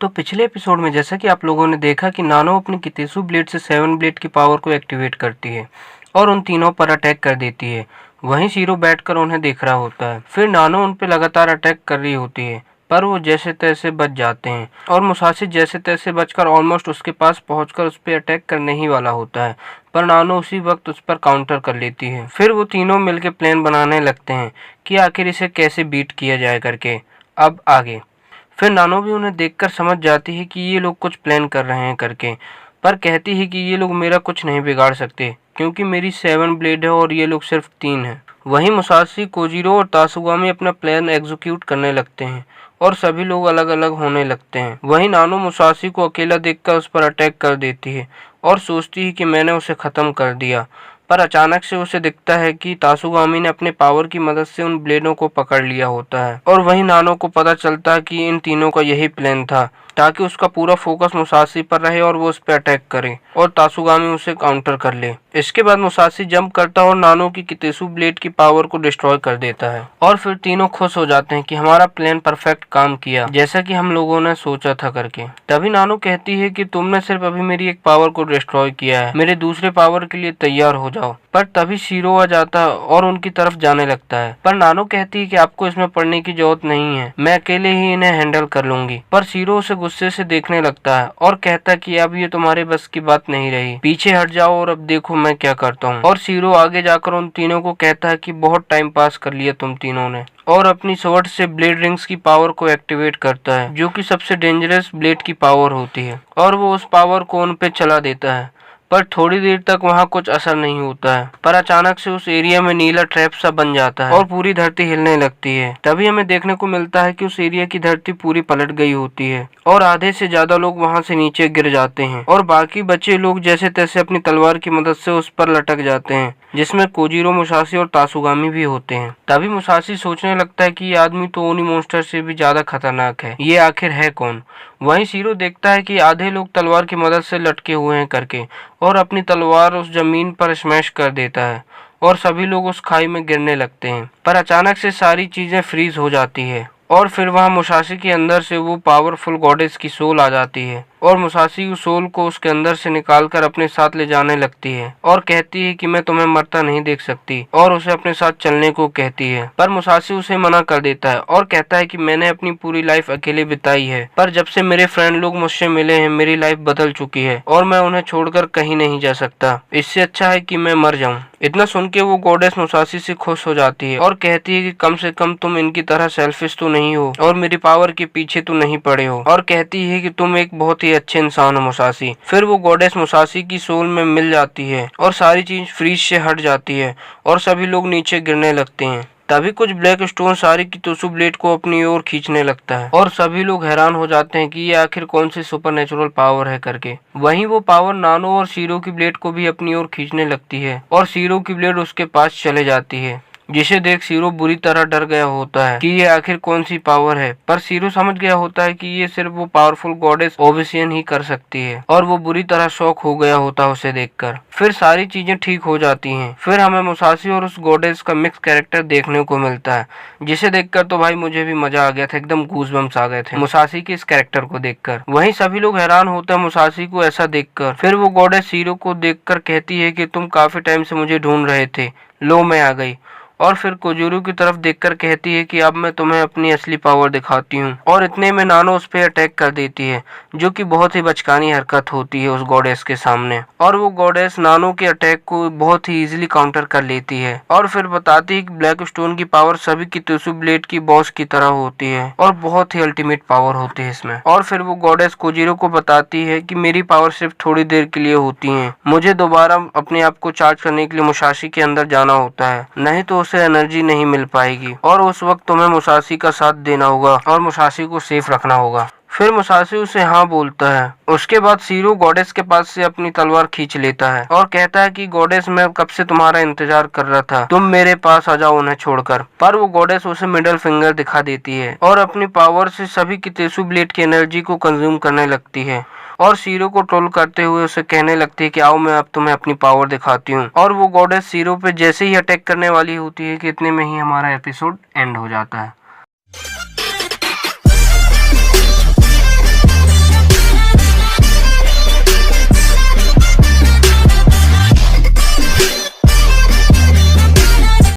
तो पिछले एपिसोड में जैसा कि आप लोगों ने देखा कि नानो अपनी कितेसु ब्लेड से 7 ब्लेड की पावर को एक्टिवेट करती है और उन तीनों पर अटैक कर देती है। वहीं शीरो बैठकर उन्हें देख रहा होता है। फिर नानो उन पर लगातार अटैक कर रही होती है, पर वो जैसे तैसे बच जाते हैं और मुसाशी जैसे तैसे बचकर ऑलमोस्ट उसके पास पहुंचकर उस पर अटैक करने ही वाला होता है, पर नानो उसी वक्त उस पर काउंटर कर लेती है। फिर वो तीनों मिलकर प्लान बनाने लगते हैं कि आखिर इसे कैसे बीट किया जाए करके। अब आगे फिर नानो भी उन्हें देखकर समझ जाती है कि ये लोग कुछ प्लान कर रहे हैं करके, पर कहती है कि ये लोग मेरा कुछ नहीं बिगाड़ सकते क्योंकि मेरी 7 ब्लेड है और ये लोग सिर्फ 3 हैं। वहीं मुसाशी, कोजीरो और तासुगामी अपना प्लान एग्जीक्यूट करने लगते हैं और सभी लोग अलग अलग होने लगते हैं। वहीं नानो मुसाशी को अकेला देखकर उस पर अटैक कर देती है और सोचती है कि मैंने उसे खत्म कर दिया, पर अचानक से उसे दिखता है कि तासुगामी ने अपने पावर की मदद से उन ब्लेडों को पकड़ लिया होता है। और वहीं नानो को पता चलता है कि इन तीनों का यही प्लान था ताकि उसका पूरा फोकस मुसाशी पर रहे और वो उस पर अटैक करे और तासुगामी उसे काउंटर कर ले। इसके बाद मुसाशी जंप करता है और नानो की कितेसु ब्लेड की पावर को डिस्ट्रॉय कर देता है और फिर तीनों खुश हो जाते हैं कि हमारा प्लान परफेक्ट काम किया जैसा कि हम लोगों ने सोचा था करके। तभी नानो कहती है कि तुमने सिर्फ अभी मेरी एक पावर को डिस्ट्रॉय किया है, मेरे दूसरे पावर के लिए तैयार हो जाओ। पर तभी शीरो आ जाता है और उनकी तरफ जाने लगता है, पर नानो कहती है कि आपको इसमें पड़ने की जरूरत नहीं है, मैं अकेले ही इन्हें हैंडल कर लूंगी। पर शीरो उसे गुस्से से देखने लगता है और कहता है कि अब ये तुम्हारे बस की बात नहीं रही, पीछे हट जाओ और अब देखो मैं क्या करता हूँ। और शीरो आगे जाकर उन तीनों को कहता है कि बहुत टाइम पास कर लिया तुम तीनों ने, और अपनी स्वॉर्ड से ब्लेड रिंग्स की पावर को एक्टिवेट करता है जो कि सबसे डेंजरस ब्लेड की पावर होती है, और वो उस पावर को उन पे चला देता है। पर थोड़ी देर तक वहाँ कुछ असर नहीं होता है, पर अचानक से उस एरिया में नीला ट्रैप सा बन जाता है और पूरी धरती हिलने लगती है। तभी हमें देखने को मिलता है कि उस एरिया की धरती पूरी पलट गई होती है और आधे से ज्यादा लोग वहाँ से नीचे गिर जाते हैं और बाकी बचे लोग जैसे तैसे अपनी तलवार की मदद से उस पर लटक जाते हैं, जिसमें कोजीरो, मुसाशी और तासुगामी भी होते हैं। तभी मुसाशी सोचने लगता है कि ये आदमी तो ओनी मॉन्स्टर से भी ज्यादा खतरनाक है, ये आखिर है कौन। वहीं शीरो देखता है कि आधे लोग तलवार की मदद से लटके हुए हैं करके और अपनी तलवार उस जमीन पर स्मैश कर देता है और सभी लोग उस खाई में गिरने लगते हैं। पर अचानक से सारी चीजें फ्रीज हो जाती है और फिर वहाँ मुसाशी के अंदर से वो पावरफुल गॉडेस की सोल आ जाती है और मुसाशी उस सोल को उसके अंदर से निकालकर अपने साथ ले जाने लगती है और कहती है कि मैं तुम्हें मरता नहीं देख सकती, और उसे अपने साथ चलने को कहती है। पर मुसाशी उसे मना कर देता है और कहता है कि मैंने अपनी पूरी लाइफ अकेले बिताई है, पर जब से मेरे फ्रेंड लोग मुझसे मिले हैं मेरी लाइफ बदल चुकी है और मैं उन्हें छोड़कर कहीं नहीं जा सकता, इससे अच्छा है कि मैं मर जाऊं। इतना सुन के वो गॉडेस मुसाशी से खुश हो जाती है और कहती है कि कम से कम तुम इनकी तरह सेल्फिश तो नहीं हो और मेरी पावर के पीछे तो नहीं पड़े हो, और कहती है कि तुम एक बहुत ही अच्छे इंसान हो मुसाशी। फिर वो गॉडेस मुसाशी की सोल में मिल जाती है और सारी चीज फ्रीज से हट जाती है और सभी लोग नीचे गिरने लगते हैं। तभी कुछ ब्लैक स्टोन सारी कितेसु ब्लेड को अपनी ओर खींचने लगता है और सभी लोग हैरान हो जाते हैं कि ये आखिर कौन सी सुपरनेचुरल पावर है करके। वहीं वो पावर नानो और शीरो की ब्लेड को भी अपनी ओर खींचने लगती है और शीरो की ब्लेड उसके पास चले जाती है, जिसे देख शीरो बुरी तरह डर गया होता है कि ये आखिर कौन सी पावर है। पर शीरो समझ गया होता है कि ये सिर्फ वो पावरफुल गॉडेस ओबेसियन ही कर सकती है और वो बुरी तरह शॉक हो गया होता है उसे देखकर। फिर सारी चीजें ठीक हो जाती हैं। फिर हमें मुसाशी और उस गॉडेस का मिक्स कैरेक्टर देखने को मिलता है, जिसे देखकर तो भाई मुझे भी मजा आ गया था, एकदम गूज़बम्स आ गए थे मुसाशी के इस कैरेक्टर को देखकर। वहीं सभी लोग हैरान होते हैं मुसाशी को ऐसा देखकर। फिर वो गॉडेस शीरो को देखकर कहती है कि तुम काफी टाइम से मुझे ढूंढ रहे थे, लो मैं आ गई। और फिर कोजूरू की तरफ देखकर कहती है कि अब मैं तुम्हें अपनी असली पावर दिखाती हूँ, और इतने में नानो उस पर अटैक कर देती है जो कि बहुत ही बचकानी हरकत होती है उस गॉडेस के सामने, और वो गॉडेस नानो के अटैक को बहुत ही इजीली काउंटर कर लेती है और फिर बताती है कि ब्लैक स्टोन की पावर सभी कितेसु ब्लेड की बॉस की तरह होती है और बहुत ही अल्टीमेट पावर होती है इसमें। और फिर वो गॉडेस कोजीरो को बताती है कि मेरी पावर सिर्फ थोड़ी देर के लिए होती है, मुझे दोबारा अपने आप को चार्ज करने के लिए मुसाशी के अंदर जाना होता है, नहीं तो उसे एनर्जी नहीं मिल पाएगी और उस वक्त तुम्हें मुसाशी का साथ देना होगा और मुसाशी को सेफ रखना होगा। फिर मुसाशी उसे हाँ बोलता है। उसके बाद शीरो गॉडेस के पास से अपनी तलवार खींच लेता है और कहता है कि गॉडेस मैं कब से तुम्हारा इंतजार कर रहा था, तुम मेरे पास आ जाओ उन्हें छोड़कर। पर वो गॉडेस उसे मिडिल फिंगर दिखा देती है और अपनी पावर से सभी कितेसु ब्लेड की एनर्जी को कंज्यूम करने लगती है और शीरो को ट्रोल करते हुए उसे कहने लगती है कि आओ मैं अब तुम्हें अपनी पावर दिखाती हूँ। और वो गॉडेस शीरो पे जैसे ही अटैक करने वाली होती है कि इतने में ही हमारा एपिसोड एंड हो जाता है।